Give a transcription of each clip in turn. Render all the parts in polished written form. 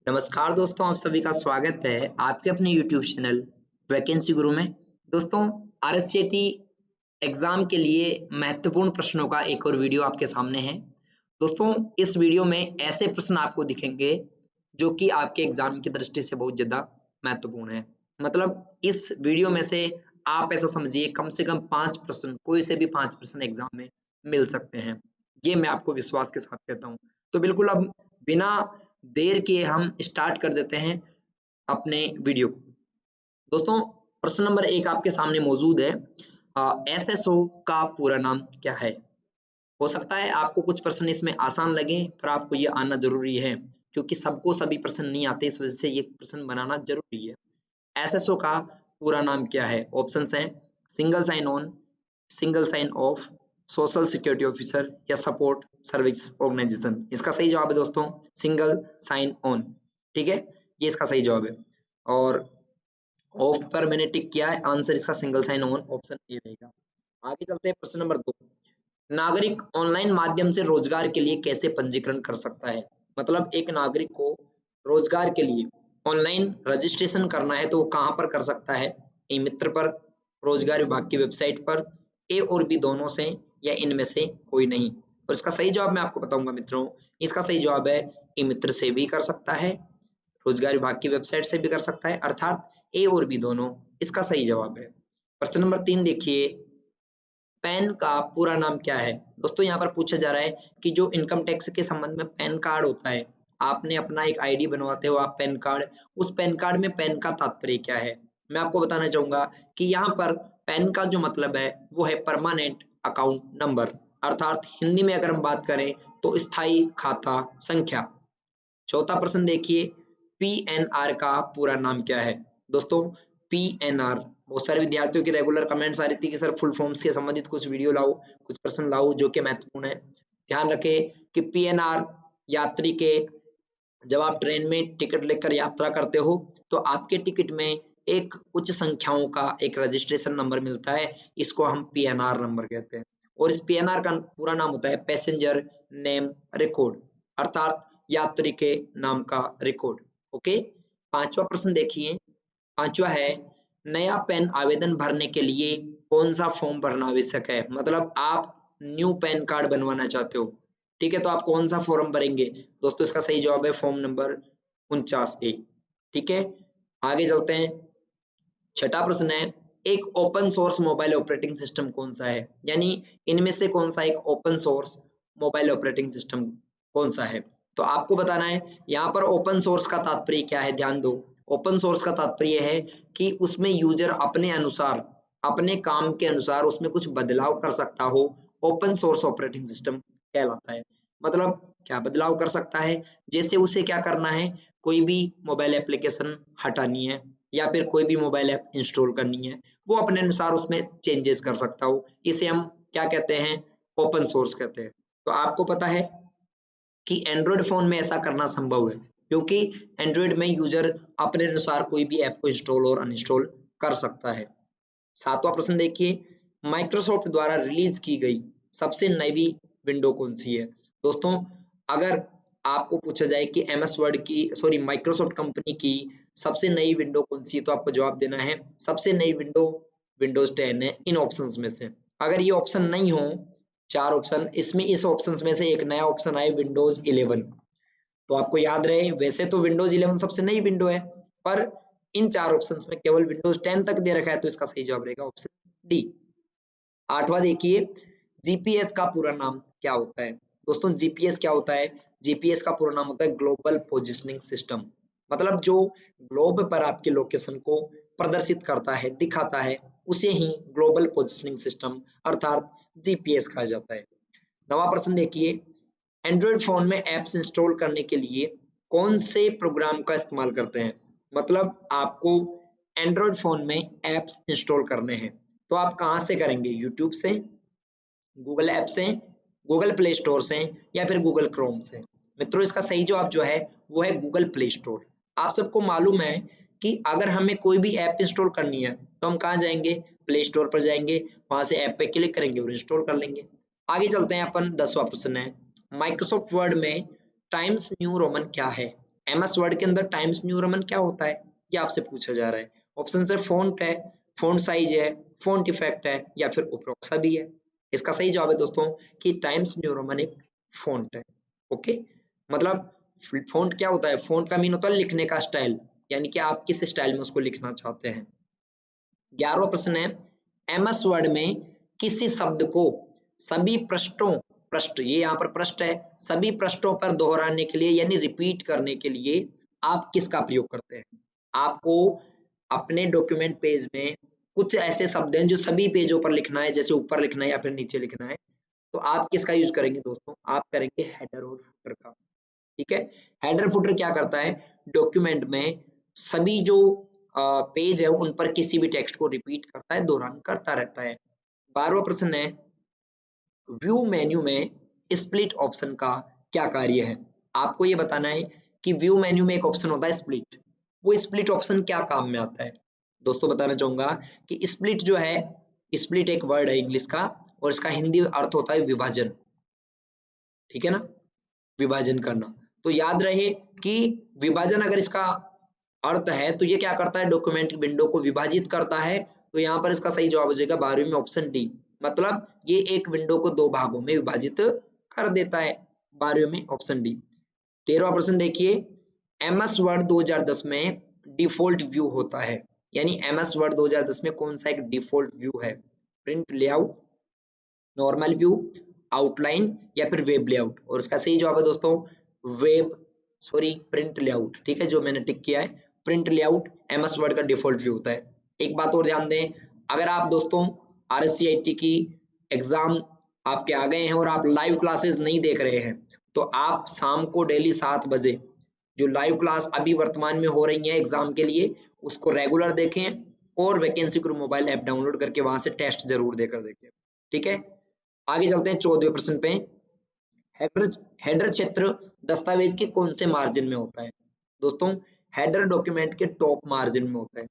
नमस्कार दोस्तों, आप सभी का स्वागत है आपके अपने YouTube चैनल वैकेंसी गुरु में। दोस्तों, आरएससीटी एग्जाम के लिए महत्वपूर्ण प्रश्नों का एक और वीडियो आपके सामने है। दोस्तों, इस वीडियो में ऐसे प्रश्न आपको दिखेंगे जो कि आपके एग्जाम की दृष्टि से बहुत ज्यादा महत्वपूर्ण है। मतलब इस वीडियो में से आप ऐसा समझिए कम से कम 5 प्रश्न, कोई से भी 5 प्रश्न एग्जाम में मिल सकते हैं। ये मैं आपको विश्वास के साथ कहता हूँ। तो बिल्कुल अब बिना देर किए हम स्टार्ट कर देते हैं अपने वीडियो को। दोस्तों, प्रश्न नंबर 1 आपके सामने मौजूद है। एसएसओ का पूरा नाम क्या है? हो सकता है आपको कुछ प्रश्न इसमें आसान लगे, पर आपको ये आना जरूरी है क्योंकि सबको सभी प्रश्न नहीं आते, इस वजह से ये प्रश्न बनाना जरूरी है। एसएसओ का पूरा नाम क्या है? ऑप्शंस हैं single sign on, single sign off, social security officer या सपोर्ट सर्विस ऑर्गेनाइजेशन। इसका सही जवाब है दोस्तों सिंगल साइन ऑन। ठीक है, ये इसका सही जवाब है। और ऑफ पर मैंने टिक किया है, आंसर इसका single sign on option A रहेगा। आगे चलते हैं प्रश्न नंबर 2। नागरिक ऑनलाइन माध्यम से रोजगार के लिए कैसे पंजीकरण कर सकता है? मतलब एक नागरिक को रोजगार के लिए ऑनलाइन रजिस्ट्रेशन करना है तो वो कहाँ पर कर सकता है? ई मित्र पर, रोजगार विभाग की वेबसाइट पर, ए और बी दोनों से, या इनमें से कोई नहीं। और इसका सही जवाब मैं आपको बताऊंगा मित्रों। इसका सही जवाब है ई मित्र से भी कर सकता है, रोजगार विभाग की वेबसाइट से भी कर सकता है, अर्थात ए और बी दोनों इसका सही जवाब है। प्रश्न नंबर 3 देखिए, पैन का पूरा नाम क्या है? दोस्तों, यहाँ पर पूछा जा रहा है कि जो इनकम टैक्स के संबंध में पैन कार्ड होता है, आपने अपना एक आईडी बनवाते हो आप पैन कार्ड, उस पैन कार्ड में पैन का तात्पर्य क्या है? मैं आपको बताना चाहूंगा कि यहाँ पर पैन का जो मतलब है वो है परमानेंट अकाउंट नंबर, अर्थात हिंदी में अगर हम बात करें तो स्थायी खाता संख्या। चौथा प्रश्न देखिए, पीएनआर का पूरा नाम क्या है? दोस्तों, पीएनआर, बहुत सारे विद्यार्थियों के रेगुलर कमेंट्स आ रही थी कि सर फुल फॉर्म्स के संबंधित कुछ वीडियो लाओ, कुछ प्रश्न लाओ जो कि महत्वपूर्ण है। ध्यान रखें कि पीएनआर यात्री के, जब आप ट्रेन में टिकट लेकर यात्रा करते हो तो आपके टिकट में एक कुछ संख्याओं का एक रजिस्ट्रेशन नंबर मिलता है, इसको हम पीएनआर नंबर कहते हैं। और इस पीएनआर का पूरा नाम होता है पैसेंजर नेम रिकॉर्ड, अर्थात यात्री के नाम का रिकॉर्ड। ओके, पांचवा प्रश्न देखिए। पांचवा है, नया पैन आवेदन भरने के लिए कौन सा फॉर्म भरना आवश्यक है? मतलब आप न्यू पैन कार्ड बनवाना चाहते हो, ठीक है, तो आप कौन सा फॉर्म भरेंगे? दोस्तों, इसका सही जवाब है फॉर्म नंबर 49A। ठीक है, आगे चलते हैं। छठा प्रश्न है, एक open source mobile operating system कौन सा है? यानी इनमें से कौन सा एक open source mobile operating system कौन सा है? तो आपको बताना है। यहाँ पर ओपन सोर्स का तात्पर्य क्या है, ध्यान दो। ओपन सोर्स का तात्पर्य है कि उसमें यूजर अपने अनुसार, अपने काम के अनुसार उसमें कुछ बदलाव कर सकता हो, ओपन सोर्स ऑपरेटिंग सिस्टम कहलाता है। मतलब क्या बदलाव कर सकता है? जैसे उसे क्या करना है, कोई भी मोबाइल एप्लीकेशन हटानी है या फिर कोई भी मोबाइल ऐप इंस्टॉल करनी है, वो अपने अनुसार उसमें चेंजेस कर सकता हो, इसे हम क्या कहते हैं? ओपन सोर्स कहते हैं। तो आपको पता है कि एंड्रॉइड फोन में ऐसा करना संभव है क्योंकि एंड्रॉइड में यूजर अपने अनुसार कोई भी ऐप को इंस्टॉल और अनइंस्टॉल कर सकता है। सातवां प्रश्न देखिए, माइक्रोसॉफ्ट द्वारा रिलीज की गई सबसे नई विंडो कौन सी है? दोस्तों, अगर आपको पूछा जाए कि एमएस वर्ड की, सॉरी, माइक्रोसॉफ्ट कंपनी की सबसे नई विंडो कौन सी है, तो आपको जवाब देना है सबसे नई विंडो विंडोज 10 है इन ऑप्शंस में से। अगर ये ऑप्शन नहीं हो, चार ऑप्शन इसमें, इस ऑप्शंस में से एक नया ऑप्शन आए विंडोज 11, तो आपको याद रहे वैसे तो विंडोज 11 सबसे नई विंडो है, पर इन चार ऑप्शंस में केवल विंडोज 10 तक दे रखा है, तो इसका सही जवाब रहेगा ऑप्शन डी। आठवां देखिए, जीपीएस का पूरा नाम क्या होता है? दोस्तों, जीपीएस क्या होता है? जीपीएस का पूरा नाम होता है ग्लोबल पोजिशनिंग सिस्टम। मतलब जो ग्लोब पर आपके लोकेशन को प्रदर्शित करता है, दिखाता है, उसे ही ग्लोबल पोजिशनिंग सिस्टम अर्थात जीपीएस कहा जाता है। नवा प्रश्न देखिए, एंड्रॉइड फोन में एप्स इंस्टॉल करने के लिए कौन से प्रोग्राम का इस्तेमाल करते हैं? मतलब आपको एंड्रॉइड फोन में एप्स इंस्टॉल करने हैं तो आप कहां से करेंगे? यूट्यूब से, गूगल ऐप से, गूगल प्ले स्टोर से, या फिर गूगल क्रोम से। मित्रों, इसका सही जवाब जो है वो है गूगल प्ले स्टोर। आप सबको मालूम है कि अगर हमें कोई भी ऐप इंस्टॉल करनी है तो हम कहाँ जाएंगे? प्ले स्टोर पर जाएंगे, वहां से ऐप पे क्लिक करेंगे और इंस्टॉल कर लेंगे। आगे चलते हैं अपन, 10वां प्रश्न है, माइक्रोसॉफ्ट वर्ड में टाइम्स न्यू रोमन क्या है? MS वर्ड के अंदर टाइम्स न्यू रोमन क्या होता है, ये आपसे पूछा जा रहा है। ऑप्शन से फॉन्ट है, फॉन्ट साइज है, फॉन्ट इफेक्ट है या फिर उप्रोक्सा भी है। इसका सही जवाब है दोस्तों कि टाइम्स न्यू रोमन एक फॉन्ट है। ओके, मतलब फॉन्ट क्या होता है, फॉन्ट का मीन होता है लिखने का स्टाइल, यानी कि आप किस स्टाइल में उसको लिखना चाहते हैं। 11वां प्रश्न है, MS वर्ड में किसी शब्द को सभी पृष्ठों, पृष्ठ ये यहाँ पर पृष्ठ है, सभी पृष्ठों पर दोहराने के लिए यानी रिपीट करने के लिए आप किसका प्रयोग करते हैं। आपको अपने डॉक्यूमेंट पेज में कुछ ऐसे शब्द हैं जो सभी पेजों पर लिखना है, जैसे ऊपर लिखना है या फिर नीचे लिखना है, तो आप किसका यूज करेंगे दोस्तों, आप करेंगे हेडर और फुटर का। ठीक है, हेडर फुटर क्या करता है, डॉक्यूमेंट में सभी जो पेज है उन पर किसी भी टेक्स्ट को रिपीट करता है, दोहरान करता रहता है। 12वां प्रश्न है, व्यू मेन्यू में स्प्लिट ऑप्शन का क्या कार्य है। आपको ये बताना है कि व्यू मेन्यू में एक ऑप्शन होता है स्प्लिट, वो स्प्लिट ऑप्शन क्या काम में आता है। दोस्तों बताना चाहूंगा कि स्प्लिट जो है, स्प्लिट एक वर्ड है इंग्लिश का और इसका हिंदी अर्थ होता है विभाजन। ठीक है ना, विभाजन करना। तो याद रहे कि विभाजन अगर इसका अर्थ है तो ये क्या करता है, डॉक्यूमेंट विंडो को विभाजित करता है। तो यहाँ पर इसका सही जवाब हो जाएगा 12वीं में ऑप्शन डी, मतलब ये एक विंडो को दो भागों में विभाजित कर देता है। 12वीं में ऑप्शन डी। 13वां प्रश्न देखिए, MS वर्ड 2010 में डिफॉल्ट व्यू होता है, यानी MS वर्ड 2010 में कौन सा एक डिफॉल्ट व्यू है, print layout, normal view, outline या फिर वेब लेआउट। और इसका सही जवाब है दोस्तों प्रिंट लेआउट। ठीक है, जो मैंने टिक किया है प्रिंट लेआउट MS वर्ड का डिफॉल्ट व्यू होता है। एक बात और ध्यान दें, अगर आप दोस्तों RSCIT की एग्जाम आपके आ गए हैं और आप लाइव क्लासेस नहीं देख रहे हैं, तो आप शाम को डेली 7 बजे जो लाइव क्लास अभी वर्तमान में हो रही है एग्जाम के लिए, उसको रेगुलर देखें और vacancy group mobile app download करके वहां से टेस्ट जरूर देकर देखें। ठीक है, आगे चलते हैं 14वें प्रश्न पे। हेडर हेडर क्षेत्र दस्तावेज के कौन से मार्जिन में होता है। दोस्तों हेडर डॉक्यूमेंट के टॉप मार्जिन में होता है।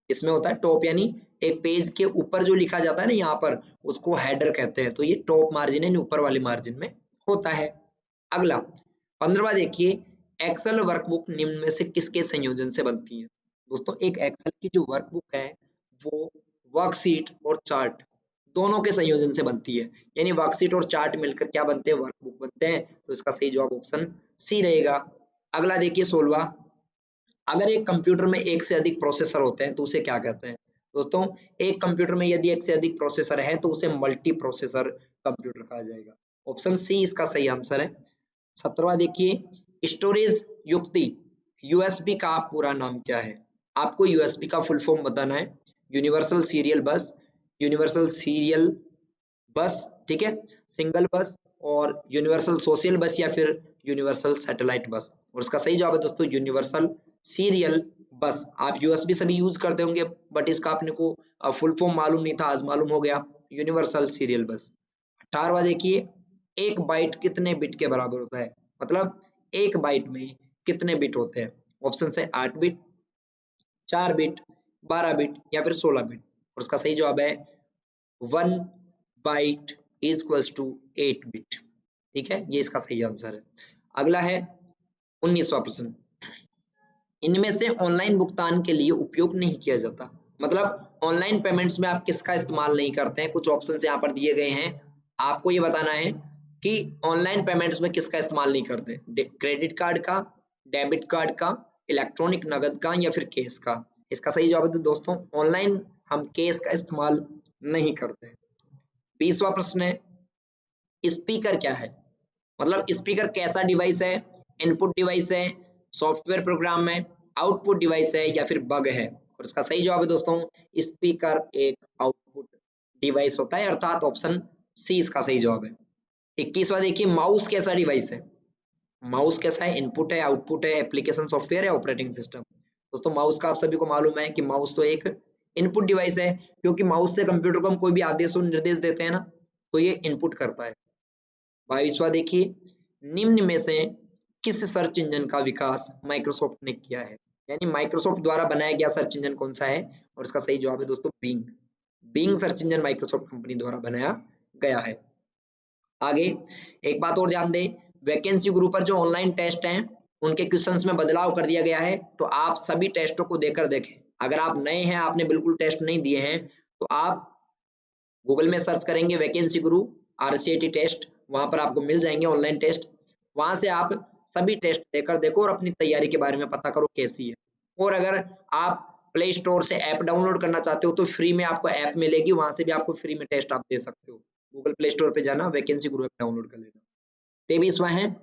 इसमें होता है टॉप, यानी एक पेज के ऊपर जो लिखा जाता है ना यहाँ पर, उसको हेडर कहते हैं। तो ये टॉप मार्जिन है, ऊपर वाले मार्जिन में होता है। अगला 15वां देखिए, एक्सेल वर्कबुक निम्न में से किसके संयोजन से बनती है। दोस्तों एक एक्सेल की जो वर्कबुक है वो वर्कशीट और चार्ट दोनों के संयोजन से बनती है, यानी वर्कशीट और चार्ट मिलकर क्या बनते हैं, वर्कबुक बनते हैं। तो इसका सही जवाब ऑप्शन सी रहेगा। अगला देखिए 16वां, अगर एक कंप्यूटर में एक से अधिक प्रोसेसर होते हैं तो उसे क्या कहते हैं। दोस्तों एक कंप्यूटर में यदि एक से अधिक प्रोसेसर है तो उसे मल्टी प्रोसेसर कंप्यूटर कहा जाएगा। ऑप्शन सी इसका सही आंसर है। 17वां देखिए, स्टोरेज युक्ति यूएसबी का पूरा नाम क्या है। आपको यूएसबी का फुल फॉर्म बताना है, यूनिवर्सल सीरियल बस, यूनिवर्सल सीरियल बस, ठीक है, सिंगल बस और यूनिवर्सल सोशल बस या फिर यूनिवर्सल सैटेलाइट बस। और उसका सही जवाब है दोस्तों यूनिवर्सल सीरियल बस। आप यूएसबी सभी यूज करते होंगे, बट इसका अपने को फुल फॉर्म मालूम नहीं था, आज मालूम हो गया, यूनिवर्सल सीरियल बस। 18वां देखिए, एक बाइट कितने बिट के बराबर होता है, मतलब एक बाइट में कितने बिट होते हैं। ऑप्शन है 8 बिट, 4 बिट, 12 बिट या फिर 16 बिट। और उसका सही जवाब है 1 byte is equals to 8 bit. ठीक है, ये इसका सही आंसर है। अगला है 19वां प्रश्न, इनमें से ऑनलाइन भुगतान के लिए उपयोग नहीं किया जाता, मतलब ऑनलाइन पेमेंट्स में आप किसका इस्तेमाल नहीं करते हैं। कुछ ऑप्शन यहाँ पर दिए गए हैं, आपको ये बताना है कि ऑनलाइन पेमेंट्स में किसका इस्तेमाल नहीं करते, क्रेडिट कार्ड का, डेबिट कार्ड का, इलेक्ट्रॉनिक नगद का या फिर कैश का। इसका सही जवाब है दोस्तों ऑनलाइन हम कैश का इस्तेमाल नहीं करते। 20वां प्रश्न है, स्पीकर क्या है, मतलब स्पीकर कैसा डिवाइस है, इनपुट डिवाइस है, सॉफ्टवेयर प्रोग्राम है, आउटपुट डिवाइस है या फिर बग है। और इसका सही जवाब है दोस्तों स्पीकर एक आउटपुट डिवाइस होता है, अर्थात ऑप्शन सी इसका सही जवाब है। 21वां देखिए, माउस कैसा डिवाइस है। माउस कैसा है, इनपुट है, आउटपुट है, एप्लीकेशन सॉफ्टवेयर है, ऑपरेटिंग सिस्टम। दोस्तों माउस का आप सभी को मालूम है कि माउस तो एक इनपुट डिवाइस है, क्योंकि माउस से कंप्यूटर को हम कोई भी आदेश और निर्देश देते हैं ना, तो ये इनपुट करता है। 22वां देखिए, निम्न में से किस सर्च इंजन का विकास माइक्रोसॉफ्ट ने किया है, यानी माइक्रोसॉफ्ट द्वारा बनाया गया सर्च इंजन कौन सा है। और इसका सही जवाब है दोस्तों Bing. Bing search engine Microsoft company द्वारा बनाया गया है। आगे एक बात और ध्यान दें, वैकेंसी ग्रुप पर जो ऑनलाइन टेस्ट हैं उनके क्वेश्चंस में बदलाव कर दिया गया है, तो आप सभी टेस्टों को देकर देखें। अगर आप नए हैं, आपने बिल्कुल टेस्ट नहीं दिए हैं, तो आप गूगल में सर्च करेंगे वैकेंसी गुरु RCET टेस्ट, वहां पर आपको मिल जाएंगे ऑनलाइन टेस्ट। वहां से आप सभी टेस्ट देकर देखो और अपनी तैयारी के बारे में पता करो कैसी है। और अगर आप प्ले स्टोर से ऐप डाउनलोड करना चाहते हो तो फ्री में आपको ऐप मिलेगी, वहां से भी आपको फ्री में टेस्ट आप दे सकते हो। गूगल प्ले स्टोर पे जाना, वैकेंसी गुरु ऐप डाउनलोड कर लेना। 23वां है,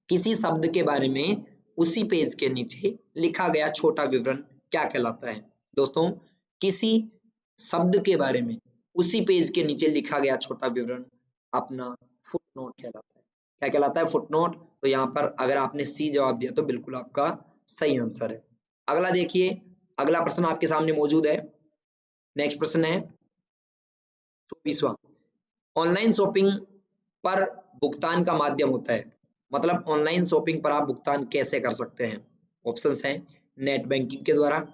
किसी शब्द के बारे में उसी पेज के नीचे लिखा गया छोटा विवरण क्या कहलाता है? दोस्तों, किसी शब्द के बारे में उसी पेज के नीचे लिखा गया छोटा विवरण अपना फुटनोट कहलाता है। क्या कहलाता है? फुटनोट। तो यहाँ पर अगर आपने सी जवाब दिया तो बिल्कुल आपका सही आंसर है। अगला देखिए, अगला प्रश्न आपके सामने मौजूद है। नेक्स्ट प्रश्न है 24वां, ऑनलाइन शॉपिंग पर भुगतान का माध्यम होता है, मतलब ऑनलाइन शॉपिंग पर आप भुगतान कैसे कर सकते हैं? ऑप्शंस हैं नेट बैंकिंग के द्वारा,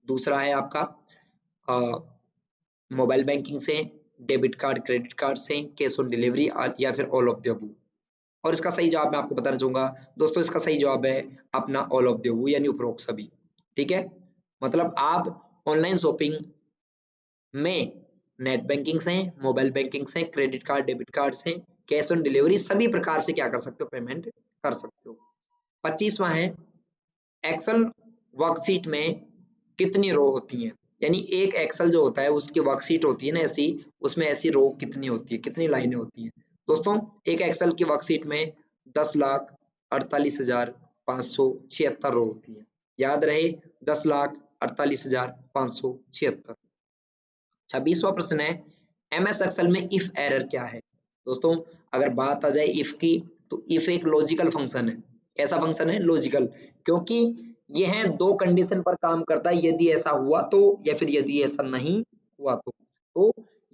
दूसरा है आपका मोबाइल बैंकिंग से, डेबिट कार्ड क्रेडिट कार्ड से, कैश ऑन डिलीवरी या फिर ऑल ऑफ द अबव। और इसका सही जवाब मैं आपको बताना चाहूंगा दोस्तों, इसका सही जवाब है अपना ऑल ऑफ द अबव यानी उपरोक्त सभी। ठीक है, मतलब आप ऑनलाइन शॉपिंग में नेट बैंकिंग से, मोबाइल बैंकिंग से, क्रेडिट कार्ड डेबिट कार्ड से, कैश ऑन डिलीवरी सभी प्रकार से क्या कर सकते हो? पेमेंट कर सकते हो। 25वां है, एक्सेल वर्कशीट में कितनी रो होती हैं? यानी एक एक्सेल जो होता है उसकी वर्कशीट होती है ना ऐसी, उसमें ऐसी रो कितनी होती है, कितनी लाइनें होती हैं? दोस्तों, एक एक्सेल की वर्कशीट में 10,48,576 रो होती है। याद रहे, 10,48,576। 26वां प्रश्न है, MS एक्सेल में इफ एरर क्या है? दोस्तों, अगर बात आ जाए इफ की, तो इफ एक लॉजिकल फंक्शन है। कैसा फंक्शन है? लॉजिकल। क्योंकि ये है दो कंडीशन पर काम करता है, यदि ऐसा हुआ तो, या फिर यदि ऐसा नहीं हुआ तो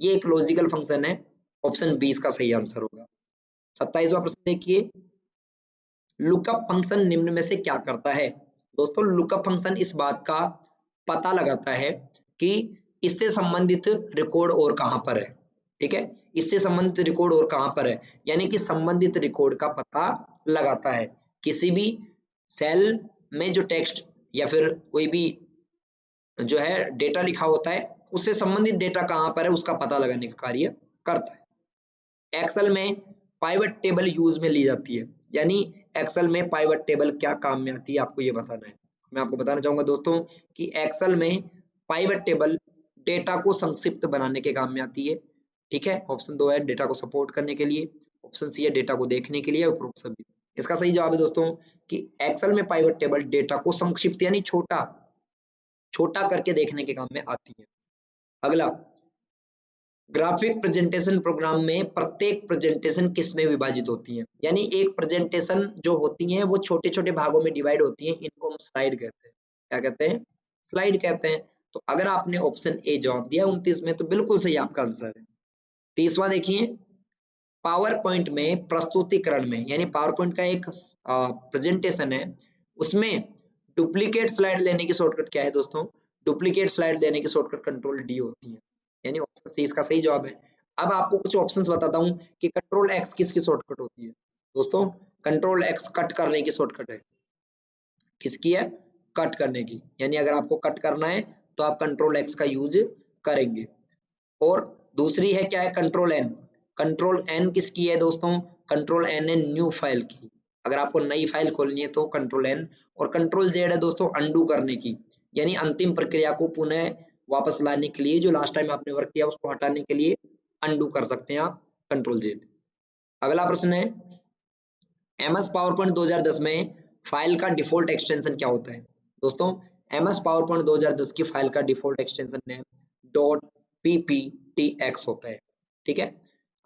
ये एक लॉजिकल फंक्शन है। ऑप्शन 20 का सही आंसर होगा। 27वां प्रश्न देखिए, लुकअप फंक्शन निम्न में से क्या करता है? दोस्तों, लुकअप फंक्शन इस बात का पता लगाता है कि इससे संबंधित रिकॉर्ड और कहां पर है। ठीक है, इससे संबंधित रिकॉर्ड और कहां पर है, यानी कि संबंधित रिकॉर्ड का पता लगाता है। किसी भी सेल में जो टेक्स्ट या फिर कोई भी जो है डेटा लिखा होता है, उससे संबंधित डेटा कहां पर है उसका पता लगाने का कार्य करता है। एक्सेल में पाइवट टेबल यूज में ली जाती है, यानी एक्सेल में पाइवट टेबल क्या काम में आती है आपको ये बताना है। मैं आपको बताना चाहूंगा दोस्तों कि एक्सेल में पाइवट टेबल डेटा को संक्षिप्त बनाने के काम में आती है। ठीक है, ऑप्शन 2 है डेटा को सपोर्ट करने के लिए, ऑप्शन सी है डेटा को देखने के लिए, उपरोक्त सभी। इसका सही जवाब है दोस्तों कि एक्सेल में पाइवट टेबल डेटा को संक्षिप्त यानी छोटा छोटा करके देखने के काम में आती है। अगला, ग्राफिक प्रेजेंटेशन प्रोग्राम में प्रत्येक प्रेजेंटेशन किस में विभाजित होती है? यानी एक प्रेजेंटेशन जो होती है वो छोटे छोटे भागों में डिवाइड होती है, इनको हम स्लाइड कहते हैं। क्या कहते हैं? स्लाइड कहते हैं। तो अगर आपने ऑप्शन ए जवाब दिया 29 में, तो बिल्कुल सही आपका आंसर है। 30वां देखिए, पावर पॉइंट में प्रस्तुतिकरण में, यानी पावर पॉइंट का एक प्रेजेंटेशन है, उसमें डुप्लीकेट स्लाइड लेने की शॉर्टकट क्या है दोस्तों? डुप्लीकेट स्लाइड लेने की शॉर्टकट कंट्रोल डी होती है, यानी ऑप्शन सी इसका सही जवाब है। अब आपको कुछ ऑप्शंस बताता हूं कि कंट्रोल एक्स किसकी शॉर्टकट होती है। दोस्तों, कंट्रोल एक्स कट करने की शॉर्टकट है। किसकी है? कट करने की, यानी अगर आपको कट करना है तो आप कंट्रोल एक्स का यूज करेंगे। और दूसरी है क्या है? Control N. कंट्रोल एन किसकी है दोस्तों? कंट्रोल एन है न्यू फाइल की, अगर आपको नई फाइल खोलनी है तो कंट्रोल एन। और कंट्रोल जेड है दोस्तों अंडू करने की, यानी अंतिम प्रक्रिया को पुनः वापस लाने के लिए, जो लास्ट टाइम आपने वर्क किया उसको हटाने के लिए अंडू कर सकते हैं आप, कंट्रोल जेड। अगला प्रश्न है, MS पावर पॉइंट 2010 में फाइल का डिफॉल्ट एक्सटेंशन क्या होता है? दोस्तों, MS पावर पॉइंट 2010 की फाइल का डिफॉल्ट एक्सटेंशन नेम .pptx होता है। ठीक है,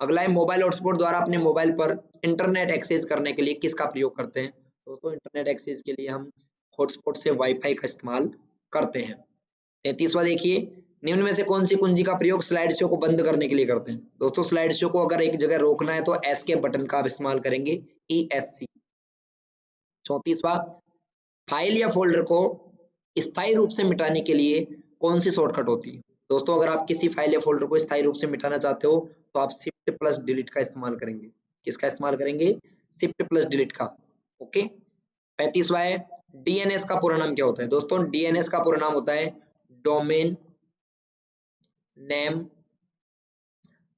अगला है, मोबाइल हॉटस्पॉट द्वारा अपने मोबाइल पर इंटरनेट एक्सेस करने के लिए किसका प्रयोग करते हैं? दोस्तों, इंटरनेट एक्सेस के लिए हम हॉटस्पॉट से वाईफाई का इस्तेमाल करते हैं। 33वां देखिए, निम्न में से कौन सी कुंजी का प्रयोग स्लाइड शो को बंद करने के लिए करते हैं? दोस्तों, स्लाइड शो को अगर एक जगह रोकना है तो एस्केप बटन का आप इस्तेमाल करेंगे, ESC। 34वां, फाइल या फोल्डर को स्थायी रूप से मिटाने के लिए कौन सी शॉर्टकट होती है? दोस्तों, अगर आप किसी फाइल या फोल्डर को स्थायी रूप से मिटाना चाहते हो तो आप शिफ्ट प्लस डिलीट का इस्तेमाल करेंगे। किसका इस्तेमाल करेंगे? शिफ्ट प्लस डिलीट का। ओके, 35वां है डीएनएस का पूरा नाम क्या होता है? दोस्तों डीएनएस का पूरा नाम होता है डोमेन नेम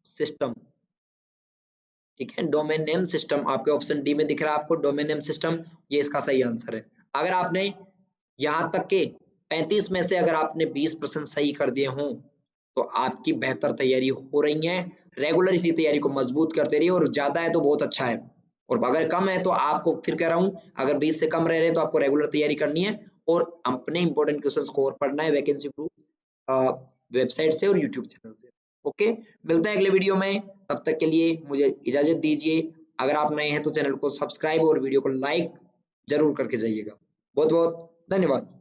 सिस्टम। ठीक है, डोमेन नेम सिस्टम आपके ऑप्शन डी में दिख रहा है आपको, डोमेन नेम सिस्टम, ये इसका सही आंसर है। अगर आपने यहां तक के 35 में से अगर आपने 20% सही कर दिए हों तो आपकी बेहतर तैयारी हो रही है। रेगुलर इसी तैयारी को मजबूत करते रहिए, और ज्यादा है तो बहुत अच्छा है, और अगर कम है तो आपको फिर कह रहा हूं अगर 20 से कम रह रहे तो आपको रेगुलर तैयारी करनी है और अपने इंपॉर्टेंट क्वेश्चंस को और पढ़ना है वैकेंसी ग्रुप वेबसाइट से और यूट्यूब चैनल से। ओके, मिलते हैं अगले वीडियो में, तब तक के लिए मुझे इजाजत दीजिए। अगर आप नए हैं तो चैनल को सब्सक्राइब और वीडियो को लाइक जरूर करके जाइएगा। बहुत बहुत धन्यवाद।